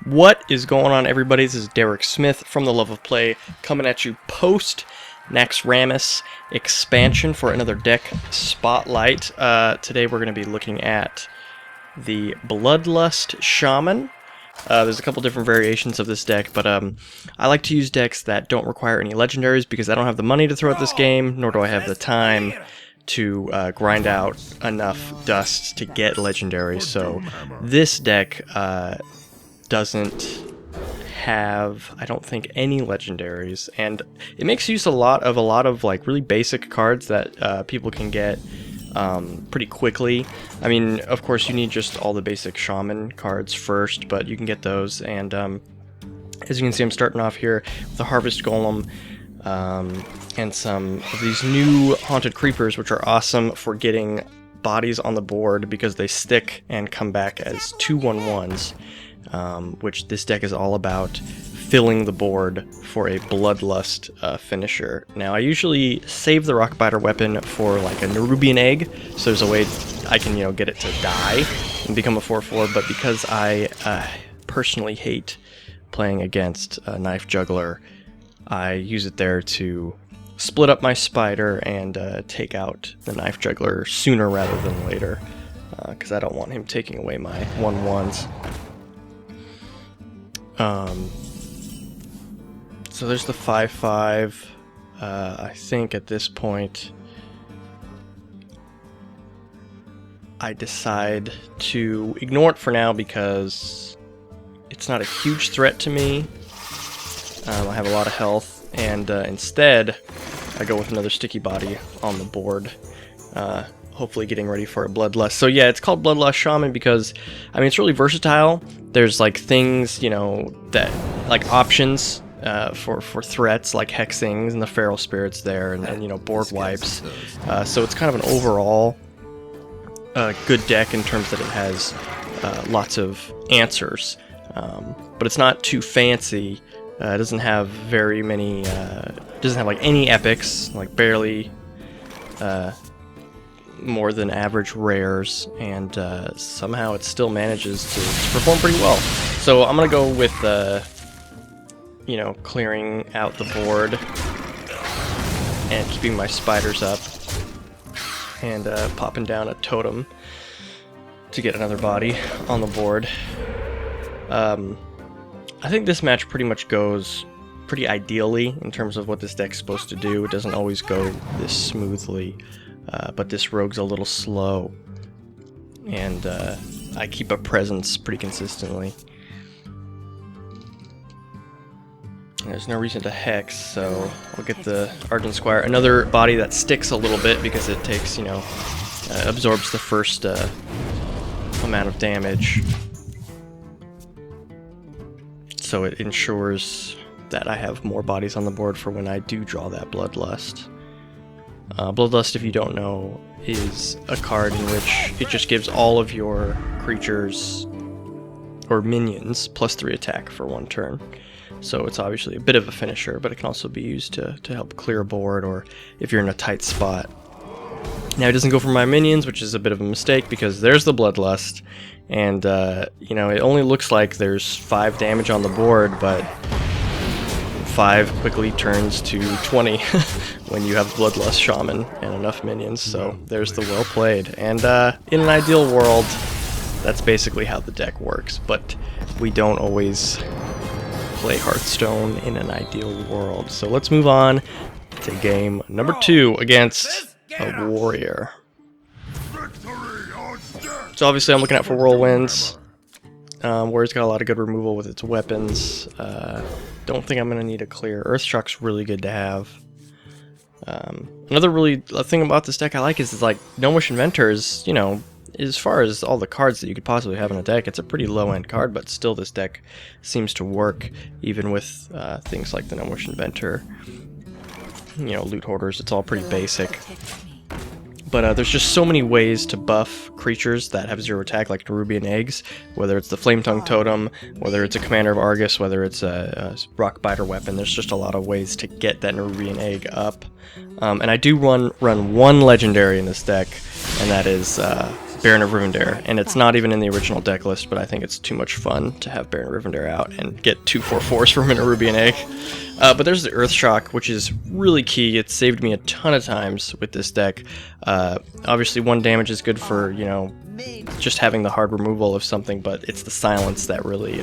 What is going on, everybody? This is Derik Smith from The Love of Play, coming at you post Naxx expansion for another deck spotlight. Today we're going to be looking at the Bloodlust Shaman. There's a couple different variations of this deck, but I like to use decks that don't require any legendaries because I don't have the money to throw at this game, nor do I have the time to grind out enough dust to get legendaries. So this deck doesn't have, I don't think, any legendaries, and it makes use a lot of like really basic cards that people can get pretty quickly. I mean, of course, you need just all the basic shaman cards first, but you can get those. And as you can see, I'm starting off here with the harvest golem and some of these new haunted creepers, which are awesome for getting bodies on the board because they stick and come back as 2/1/1s. Which this deck is all about filling the board for a Bloodlust finisher. Now, I usually save the Rockbiter weapon for like a Nerubian egg, so there's a way I can, get it to die and become a 4/4, but because I personally hate playing against a Knife Juggler, I use it there to split up my spider and take out the Knife Juggler sooner rather than later, because I don't want him taking away my 1/1s. So there's the 5/5. I think at this point I decide to ignore it for now because it's not a huge threat to me. I have a lot of health, and instead I go with another sticky body on the board, hopefully getting ready for a Bloodlust. So yeah, it's called Bloodlust Shaman because, I mean, it's really versatile. There's like things, that like options for threats like hexings and the feral spirits there, and board wipes. So it's kind of an overall good deck in terms that it has lots of answers, but it's not too fancy. It doesn't have very many. Doesn't have like any epics, like barely. More than average rares, and somehow it still manages to perform pretty well. So I'm gonna go with clearing out the board and keeping my spiders up, and popping down a totem to get another body on the board. I think this match pretty much goes pretty ideally in terms of what this deck's supposed to do. It doesn't always go this smoothly. But this rogue's a little slow, and I keep a presence pretty consistently. And there's no reason to hex, so I'll get the Argent Squire. Another body that sticks a little bit because it takes, absorbs the first amount of damage. So it ensures that I have more bodies on the board for when I do draw that Bloodlust. Bloodlust, if you don't know, is a card in which it just gives all of your creatures or minions +3 attack for 1 turn. So it's obviously a bit of a finisher, but it can also be used to help clear a board or if you're in a tight spot. Now, it doesn't go for my minions, which is a bit of a mistake because there's the Bloodlust, and it only looks like there's 5 damage on the board, but 5 quickly turns to 20 when you have Bloodlust Shaman and enough minions. So there's the well played. And in an ideal world, that's basically how the deck works. But we don't always play Hearthstone in an ideal world. So let's move on to game number 2 against a warrior. So obviously I'm looking out for whirlwinds. Warrior's got a lot of good removal with its weapons. Don't think I'm going to need a clear. Earthshock's really good to have. Another really thing about this deck I like is like Gnomish Inventor is, as far as all the cards that you could possibly have in a deck, it's a pretty low-end card, but still this deck seems to work even with things like the Gnomish Inventor. Loot Hoarders, it's all pretty basic. But there's just so many ways to buff creatures that have 0 attack, like Nerubian eggs, whether it's the Flame Tongue Totem, whether it's a Commander of Argus, whether it's a Rockbiter weapon. There's just a lot of ways to get that Nerubian egg up. And I do run 1 legendary in this deck, and that is Baron of Rivendare, and it's not even in the original deck list, but I think it's too much fun to have Baron of Rivendare out and get 2 4/4s from a Ruby and Egg. But there's the Earth Shock, which is really key. It saved me a ton of times with this deck. Obviously, 1 damage is good for, you know, just having the hard removal of something, but it's the silence that really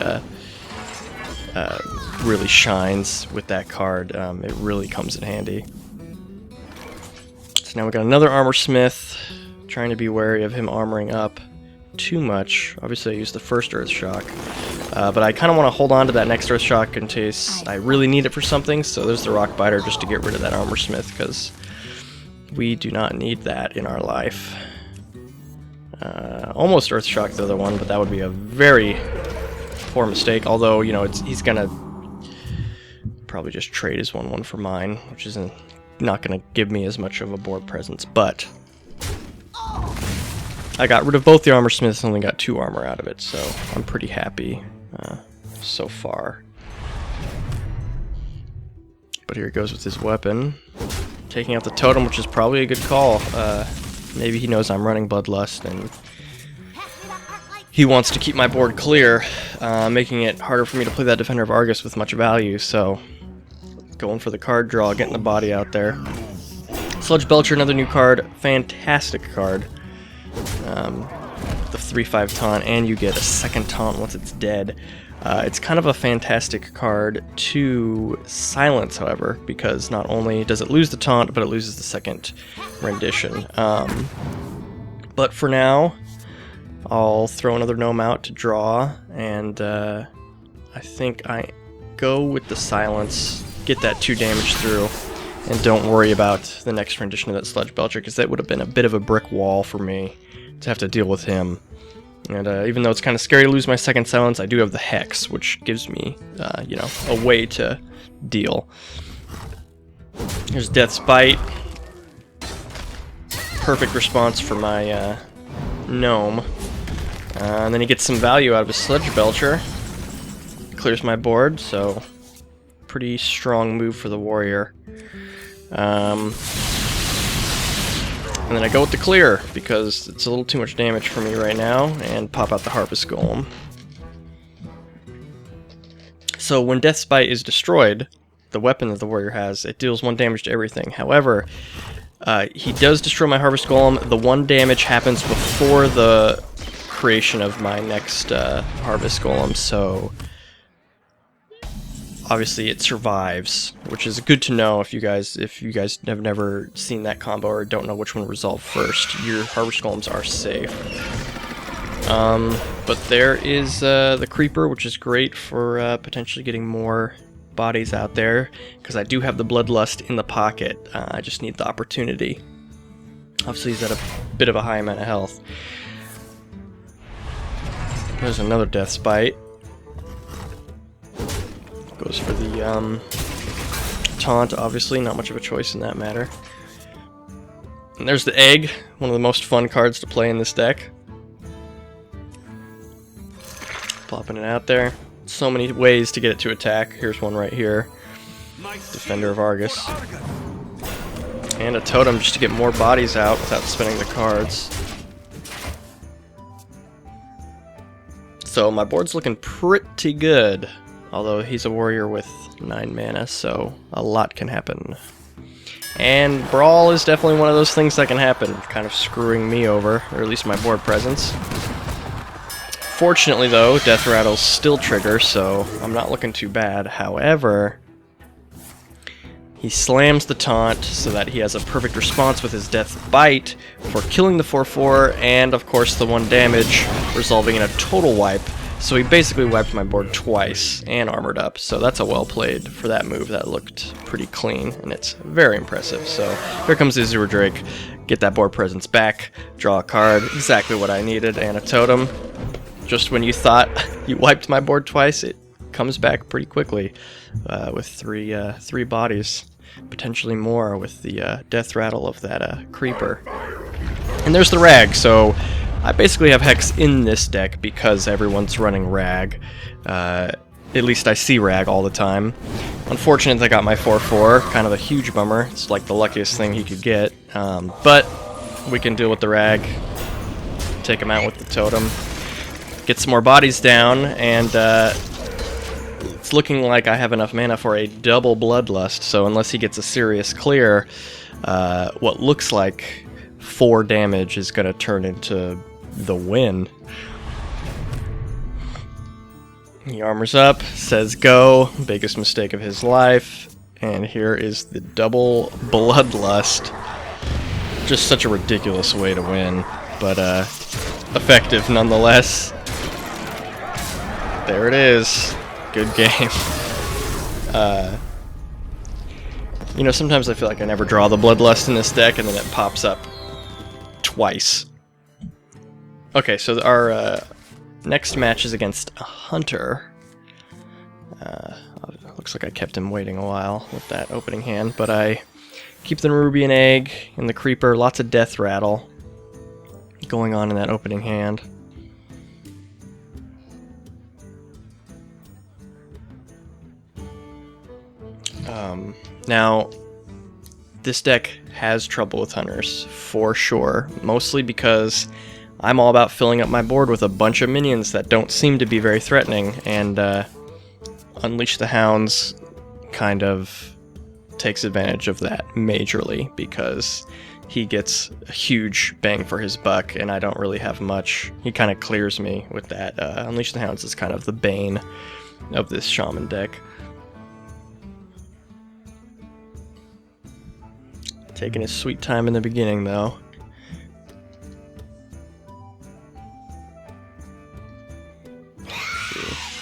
really shines with that card. It really comes in handy. So now we got another Armor Smith. Trying to be wary of him armoring up too much. Obviously I used the first Earth Shock, but I kind of want to hold on to that next Earth Shock in case I really need it for something, so there's the Rock Biter just to get rid of that Armor Smith, because we do not need that in our life. Almost Earth Shock the other one, but that would be a very poor mistake, although, you know, he's gonna probably just trade his 1/1 for mine, which isn't not gonna give me as much of a board presence, but I got rid of both the Armor Smiths and only got 2 armor out of it, so I'm pretty happy so far. But here he goes with his weapon. Taking out the totem, which is probably a good call. Maybe he knows I'm running Bloodlust and he wants to keep my board clear, making it harder for me to play that Defender of Argus with much value, so going for the card draw, getting the body out there. Sludge Belcher, another new card, fantastic card. The 3/5 taunt, and you get a second taunt once it's dead. It's kind of a fantastic card to silence, however, because not only does it lose the taunt, but it loses the second rendition. But for now, I'll throw another gnome out to draw, and I think I go with the silence, get that 2 damage through, and don't worry about the next rendition of that Sludge Belcher, because that would have been a bit of a brick wall for me to have to deal with him. And even though it's kind of scary to lose my second silence, I do have the Hex, which gives me, you know, a way to deal. Here's Death's Bite. Perfect response for my gnome. And then he gets some value out of his Sludge Belcher. Clears my board, so pretty strong move for the warrior. And then I go with the clear, because it's a little too much damage for me right now, and pop out the Harvest Golem. So when Death's Bite is destroyed, the weapon that the warrior has, it deals 1 damage to everything. However, he does destroy my Harvest Golem. The 1 damage happens before the creation of my next Harvest Golem, so obviously it survives, which is good to know if you guys have never seen that combo or don't know which one resolved first. Your Harvest Golems are safe. But there is the Creeper, which is great for potentially getting more bodies out there, because I do have the Bloodlust in the pocket. I just need the opportunity. Obviously he's at a bit of a high amount of health. There's another Death's Bite. Goes for the taunt, obviously, not much of a choice in that matter. And there's the Egg, one of the most fun cards to play in this deck. Plopping it out there. So many ways to get it to attack. Here's one right here. Defender of Argus. And a totem just to get more bodies out without spending the cards. So my board's looking pretty good. Although he's a warrior with 9 mana, so a lot can happen. And Brawl is definitely one of those things that can happen, kind of screwing me over, or at least my board presence. Fortunately though, Death Rattles still trigger, so I'm not looking too bad. However, he slams the taunt so that he has a perfect response with his Death Bite for killing the 4/4, and of course the 1 damage, resolving in a total wipe. So he basically wiped my board twice and armored up, so that's a well played for that move. That looked pretty clean, and it's very impressive. So here comes the Azure Drake, get that board presence back, draw a card, exactly what I needed, and a totem. Just when you thought you wiped my board twice, it comes back pretty quickly with three bodies, potentially more with the Death Rattle of that Creeper. And there's the Rag, so I basically have Hex in this deck because everyone's running Rag. At least I see Rag all the time. Unfortunate I got my 4/4, kind of a huge bummer. It's like the luckiest thing he could get. But we can deal with the Rag. take him out with the totem. Get some more bodies down, and it's looking like I have enough mana for a double Bloodlust, so unless he gets a serious clear, what looks like 4 damage is going to turn into the win. He armors up, says go, biggest mistake of his life, and here is the double Bloodlust. Just such a ridiculous way to win, but effective nonetheless. There it is. Good game. You know, sometimes I feel like I never draw the Bloodlust in this deck, and then it pops up twice. Okay, so our next match is against a hunter. Looks like I kept him waiting a while with that opening hand, but I keep the Nerubian Egg and the Creeper. Lots of death rattle going on in that opening hand. Now, this deck has trouble with hunters, for sure, mostly because I'm all about filling up my board with a bunch of minions that don't seem to be very threatening, and Unleash the Hounds kind of takes advantage of that majorly, because he gets a huge bang for his buck, and I don't really have much. He kind of clears me with that. Unleash the Hounds is kind of the bane of this Shaman deck. Taking his sweet time in the beginning, though.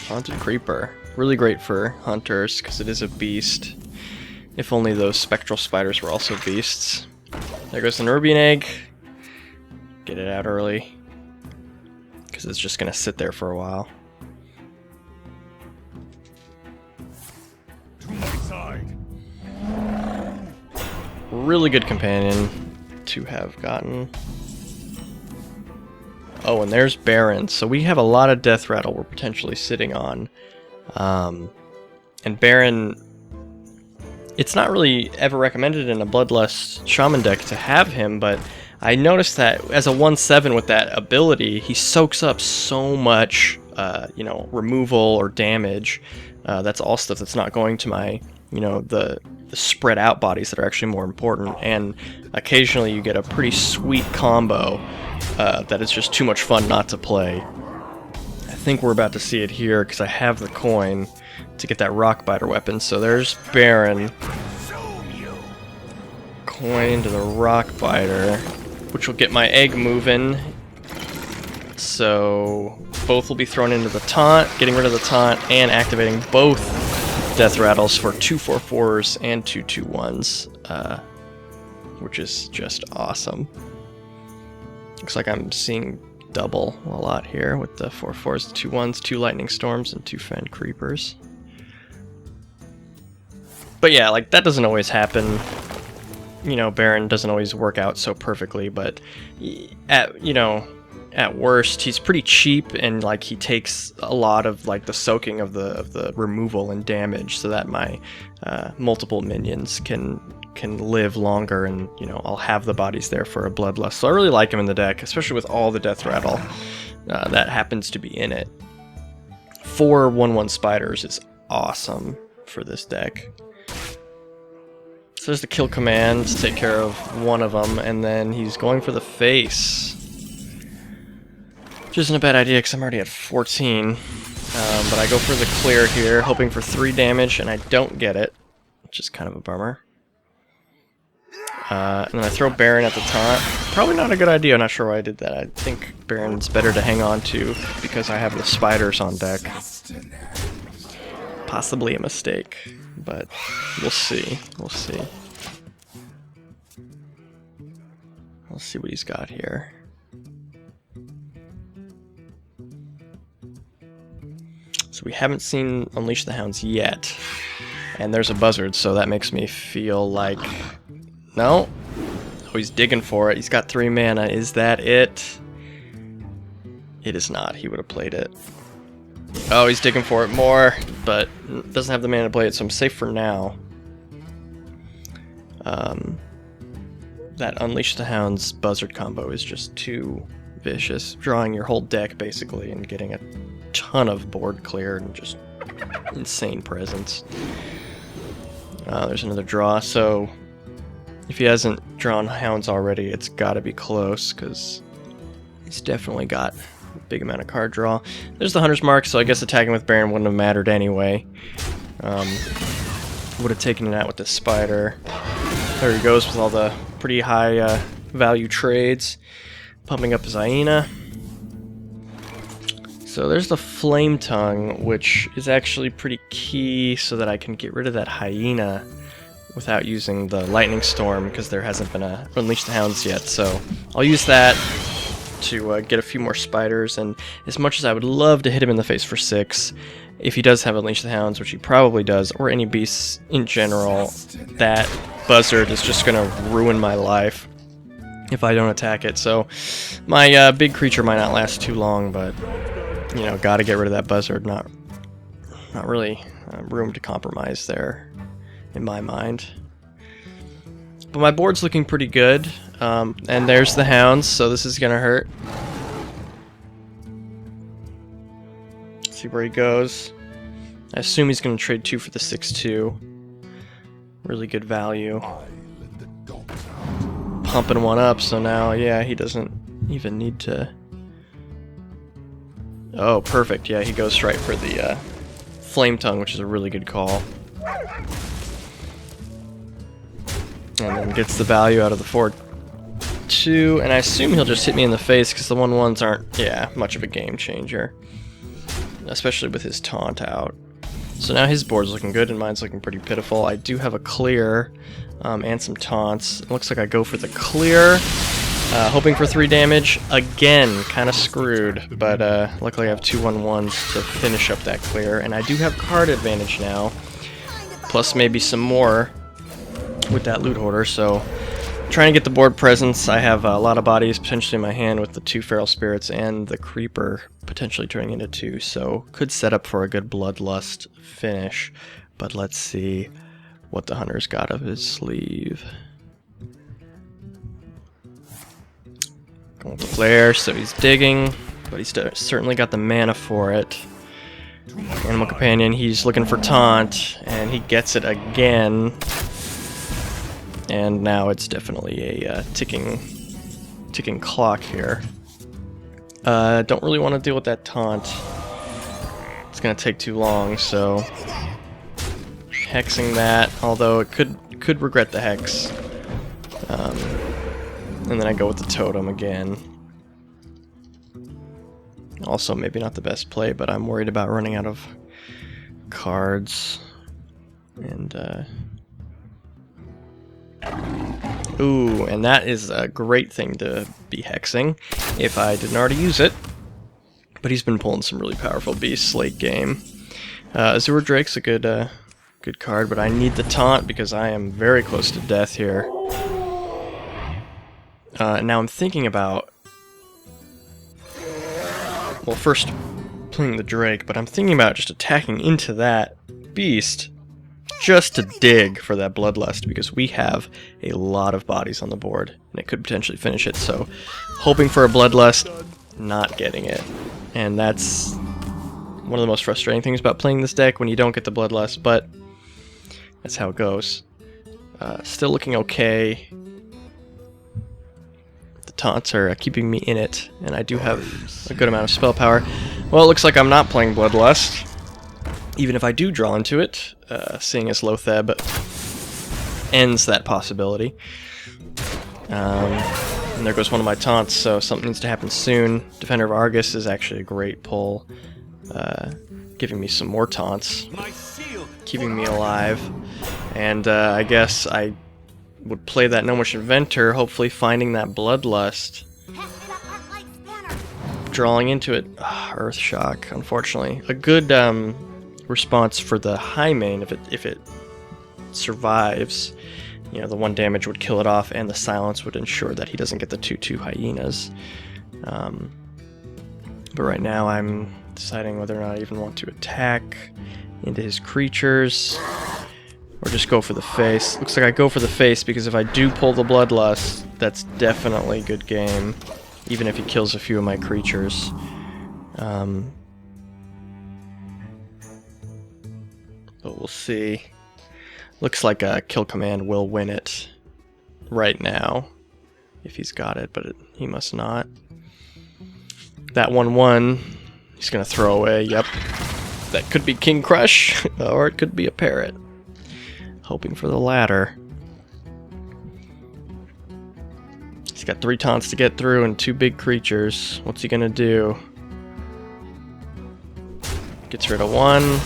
Haunted Creeper. Really great for hunters, because it is a beast. If only those spectral spiders were also beasts. There goes the Nerubian Egg. Get it out early, because it's just going to sit there for a while. To my side. Really good companion to have gotten. Oh, and there's Baron. So we have a lot of death rattle we're potentially sitting on. And Baron, it's not really ever recommended in a Bloodlust Shaman deck to have him, but I noticed that as a 1/7 with that ability, he soaks up so much, you know, removal or damage. That's all stuff that's not going to my, you know, the spread out bodies that are actually more important, and occasionally you get a pretty sweet combo that is just too much fun not to play. I think we're about to see it here because I have the coin to get that rock biter weapon. So there's Baron. Coin to the rock biter, which will get my egg moving. So both will be thrown into the taunt, getting rid of the taunt and activating both death rattles for 2/4/4s and 2/2/1s, which is just awesome. Looks like I'm seeing double a lot here with the 4/4s, 2/1s, 2 lightning storms, and 2 fen creepers. But yeah, like, that doesn't always happen. You know, Baron doesn't always work out so perfectly, but at worst, he's pretty cheap, and like he takes a lot of like the soaking of the removal and damage, so that my multiple minions can live longer, and you know, I'll have the bodies there for a Bloodlust. So I really like him in the deck, especially with all the death rattle that happens to be in it. 4 1/1 spiders is awesome for this deck. So there's the kill command to take care of one of them, and then he's going for the face. Which isn't a bad idea because I'm already at 14. But I go for the clear here, hoping for 3 damage, and I don't get it, which is kind of a bummer. And then I throw Baron at the taunt. Probably not a good idea, I'm not sure why I did that. I think Baron's better to hang on to because I have the spiders on deck. Possibly a mistake, but we'll see. We'll see. Let's see what he's got here. So we haven't seen Unleash the Hounds yet. And there's a buzzard, so that makes me feel like... No. Oh, he's digging for it. He's got 3 mana. Is that it? It is not. He would have played it. Oh, he's digging for it more, but doesn't have the mana to play it, so I'm safe for now. That Unleash the Hounds Buzzard combo is just too vicious. Drawing your whole deck, basically, and getting a ton of board clear and just insane presence. There's another draw, so if he hasn't drawn hounds already, it's got to be close, because he's definitely got a big amount of card draw. There's the Hunter's Mark, so I guess attacking with Baron wouldn't have mattered anyway. Would have taken it out with the Spider. There he goes with all the pretty high value trades. Pumping up his Hyena. So there's the Flame Tongue, which is actually pretty key so that I can get rid of that Hyena without using the Lightning Storm, because there hasn't been a Unleash the Hounds yet. So I'll use that to get a few more spiders, and as much as I would love to hit him in the face for 6, if he does have Unleash the Hounds, which he probably does, or any beasts in general, that Buzzard is just going to ruin my life if I don't attack it. So my big creature might not last too long, but you know, gotta get rid of that Buzzard. Not really room to compromise there, in my mind. But my board's looking pretty good, and there's the Hounds, so this is gonna hurt. See where he goes. I assume he's gonna trade 2 for the 6/2. Really good value. Pumping one up, so now, yeah, he doesn't even need to... Oh, perfect. Yeah, he goes straight for the Flame Tongue, which is a really good call. And then gets the value out of the 4/2, and I assume he'll just hit me in the face, because the 1/1s aren't, yeah, much of a game changer. Especially with his taunt out. So now his board's looking good, and mine's looking pretty pitiful. I do have a clear, and some taunts. It looks like I go for the clear, hoping for 3 damage. Again, kind of screwed, but luckily I have 2 1/1s to finish up that clear, and I do have card advantage now, plus maybe some more with that loot hoarder. So trying to get the board presence. I have a lot of bodies potentially in my hand with the 2 feral spirits and the creeper potentially turning into 2, so could set up for a good bloodlust finish. But let's see what the hunter's got up his sleeve. Going with the flare, so he's digging, but he's certainly got the mana for it. Animal Companion, he's looking for taunt, and he gets it again. And now it's definitely a ticking clock here. Don't really want to deal with that taunt. It's gonna take too long, so hexing that. Although it could regret the hex. And then I go with the totem again. Also, maybe not the best play, but I'm worried about running out of cards. And ooh, and that is a great thing to be hexing, if I didn't already use it. But he's been pulling some really powerful beasts late game. Azure Drake's a good card, but I need the taunt because I am very close to death here. Now I'm thinking about... Well, first playing the Drake, but I'm thinking about just attacking into that beast just to dig for that Bloodlust, because we have a lot of bodies on the board, and it could potentially finish it. So, hoping for a Bloodlust, not getting it. And that's one of the most frustrating things about playing this deck, when you don't get the Bloodlust, but that's how it goes. Still looking okay. The taunts are keeping me in it, and I do have a good amount of spell power. Well, it looks like I'm not playing Bloodlust, even if I do draw into it, seeing as loath ends that possibility. And there goes one of my taunts, so something needs to happen soon. Defender of Argus is actually a great pull, giving me some more taunts, keeping me alive. And I guess I would play that Gnomish Inventor, hopefully finding that Bloodlust. Drawing into it. Earth Shock, unfortunately. A good response for the high main if it survives. You know, the 1 damage would kill it off, and the silence would ensure that he doesn't get the 2/2 hyenas. But right now I'm deciding whether or not I even want to attack into his creatures, or just go for the face. Looks like I go for the face, because if I do pull the Bloodlust, that's definitely good game. even if he kills a few of my creatures. But we'll see. Looks like a kill command will win it right now, if he's got it, but he must not. That 1/1, he's going to throw away. Yep. That could be King Crush, or it could be a parrot. Hoping for the latter. He's got 3 taunts to get through and 2 big creatures. What's he going to do? Gets rid of 1.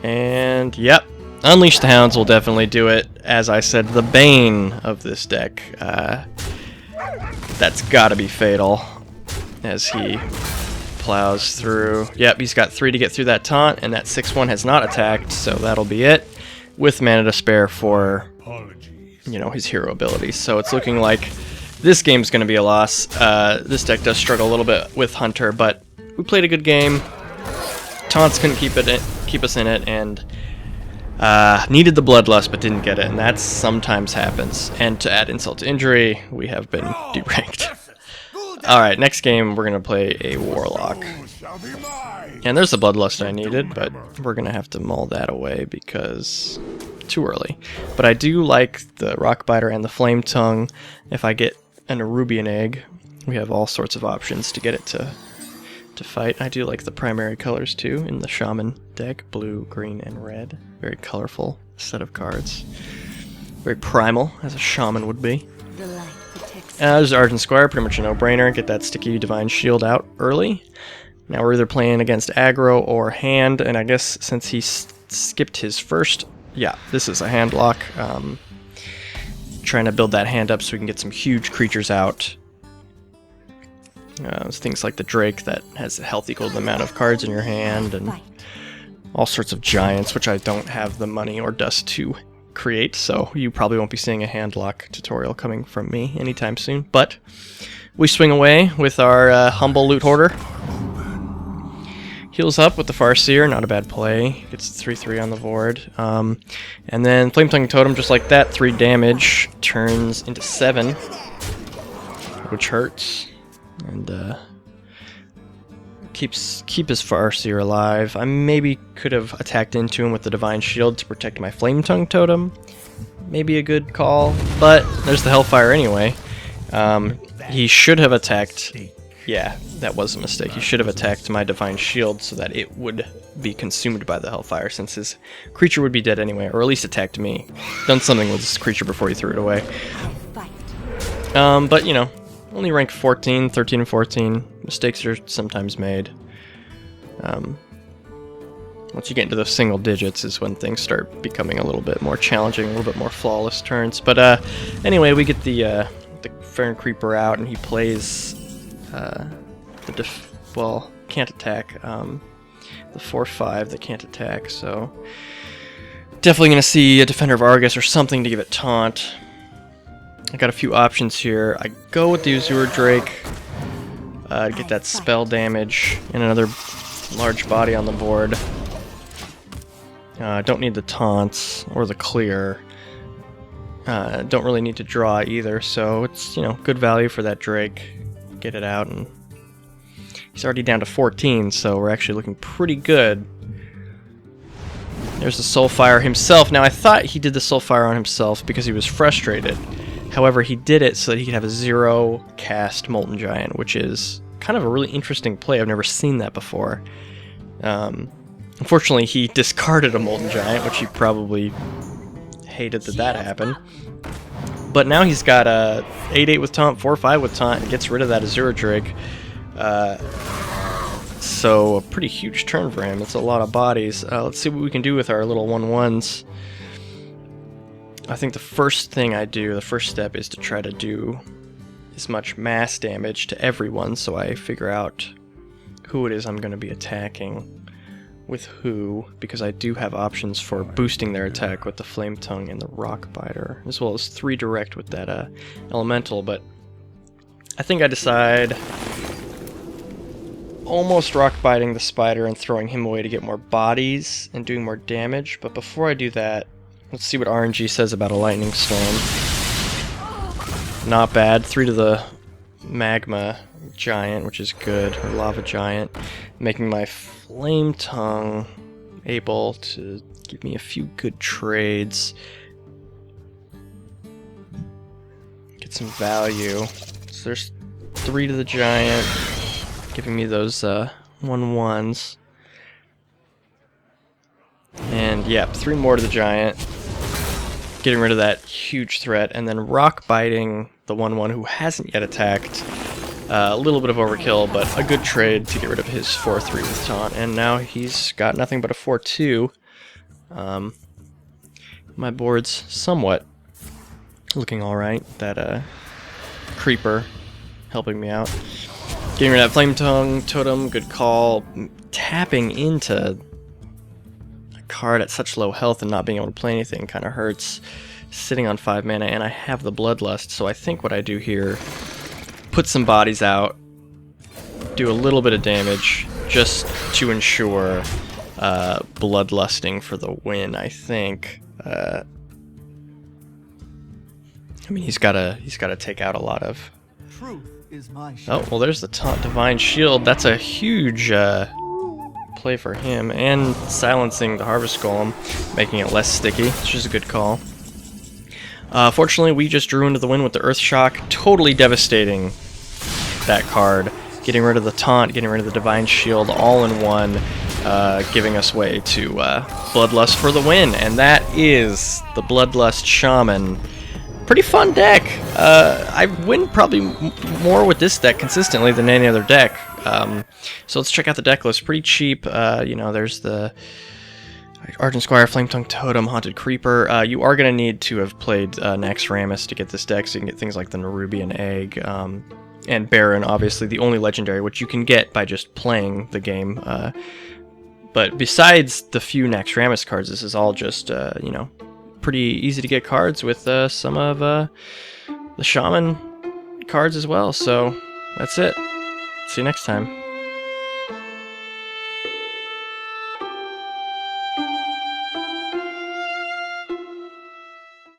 And, yep. Unleash the Hounds will definitely do it. As I said, the bane of this deck. That's got to be fatal as he plows through. Yep, he's got 3 to get through that taunt, and that 6/1 has not attacked, so that'll be it. With mana to spare for, you know, his hero abilities. So it's looking like this game's going to be a loss. This deck does struggle a little bit with Hunter, but we played a good game. Taunts couldn't keep us in it, and needed the Bloodlust but didn't get it, and that sometimes happens. And to add insult to injury, we have been deranked. Alright, next game we're going to play a Warlock. And there's the Bloodlust I needed, but we're going to have to mull that away because too early. But I do like the Rockbiter and the Flame Tongue. If I get an Arubian Egg, we have all sorts of options to get it to fight. I do like the primary colors too in the Shaman deck, blue, green, and red. Very colorful set of cards. Very primal, as a Shaman would be. There's Argent Squire, pretty much a no-brainer. Get that sticky Divine Shield out early. Now we're either playing against aggro or hand, and I guess since he skipped his first... Yeah, this is a hand lock. Trying to build that hand up so we can get some huge creatures out. Things like the Drake that has a health equal to the amount of cards in your hand, and all sorts of giants, which I don't have the money or dust to create, so you probably won't be seeing a hand lock tutorial coming from me anytime soon. But we swing away with our humble loot hoarder. Heals up with the Farseer, not a bad play. Gets 3/3 on the board. And then Flame Tongue Totem, just like that, 3 damage, turns into 7, which hurts. And keep his Farseer alive. I maybe could have attacked into him with the Divine Shield to protect my Flame Tongue Totem. Maybe a good call, but there's the Hellfire anyway. He should have attacked... Yeah, that was a mistake. He should have attacked my Divine Shield so that it would be consumed by the Hellfire, since his creature would be dead anyway, or at least attacked me. Done something with this creature before he threw it away. But, you know, only rank 14, 13 and 14. Mistakes are sometimes made. Once you get into those single digits is when things start becoming a little bit more challenging, a little bit more flawless turns. But anyway, we get the Fern Creeper out, and he plays well, can't attack. The 4/5 that can't attack, so definitely going to see a Defender of Argus or something to give it taunt. I got a few options here. I go with the Azure Drake to get that spell damage and another large body on the board. Don't need the taunts or the clear. Don't really need to draw either, so it's, you know, good value for that Drake. Get it out, and he's already down to 14, so we're actually looking pretty good. There's the Soulfire himself. Now, I thought he did the Soulfire on himself because he was frustrated. However, he did it so that he could have a 0 cast Molten Giant, which is kind of a really interesting play. I've never seen that before. Unfortunately, he discarded a Molten Giant, which he probably hated that happened. But now he's got a 8/8 with taunt, 4/5 with taunt, and gets rid of that Azure Drake. So a pretty huge turn for him. It's a lot of bodies. Let's see what we can do with our little 1/1s. I think the first thing I do, the first step, is to try to do as much mass damage to everyone, so I figure out who it is I'm going to be attacking with who, because I do have options for boosting their attack with the Flame Tongue and the Rockbiter, as well as 3 direct with that Elemental, but I think I decide almost Rockbiting the Spider and throwing him away to get more bodies and doing more damage. But before I do that, let's see what RNG says about a Lightning Storm. not bad. 3 to the magma giant, which is good, or lava giant, making my flame tongue able to give me a few good trades. Get some value. So there's 3 to the giant, giving me those 1/1s. And yeah, 3 more to the giant, getting rid of that huge threat, and then rock biting the 1/1 who hasn't yet attacked. A little bit of overkill, but a good trade to get rid of his 4/3 with taunt. And now he's got nothing but a 4/2. My board's somewhat looking alright. That creeper helping me out. Getting rid of that flame tongue totem, good call. Tapping into a card at such low health and not being able to play anything kind of hurts. Sitting on 5 mana, and I have the Bloodlust, so I think what I do here, put some bodies out, do a little bit of damage, just to ensure bloodlusting for the win, I think. I mean, he's gotta take out a lot of... Oh, well, there's the taunt Divine Shield. That's a huge play for him, and silencing the Harvest Golem, making it less sticky, which is a good call. Fortunately, we just drew into the win with the Earth Shock, totally devastating that card. Getting rid of the taunt, getting rid of the Divine Shield, all in one, giving us way to Bloodlust for the win, and that is the Bloodlust Shaman. Pretty fun deck. I win probably more with this deck consistently than any other deck. So let's check out the deck list. Pretty cheap. You know, there's the Argent Squire, Flame Tongue Totem, Haunted Creeper. You are going to need to have played Naxx Rammus to get this deck, so you can get things like the Nerubian Egg, and Baron, obviously, the only legendary, which you can get by just playing the game. But besides the few Naxx Rammus cards, this is all just, you know, pretty easy to get cards with some of the Shaman cards as well. So that's it. See you next time.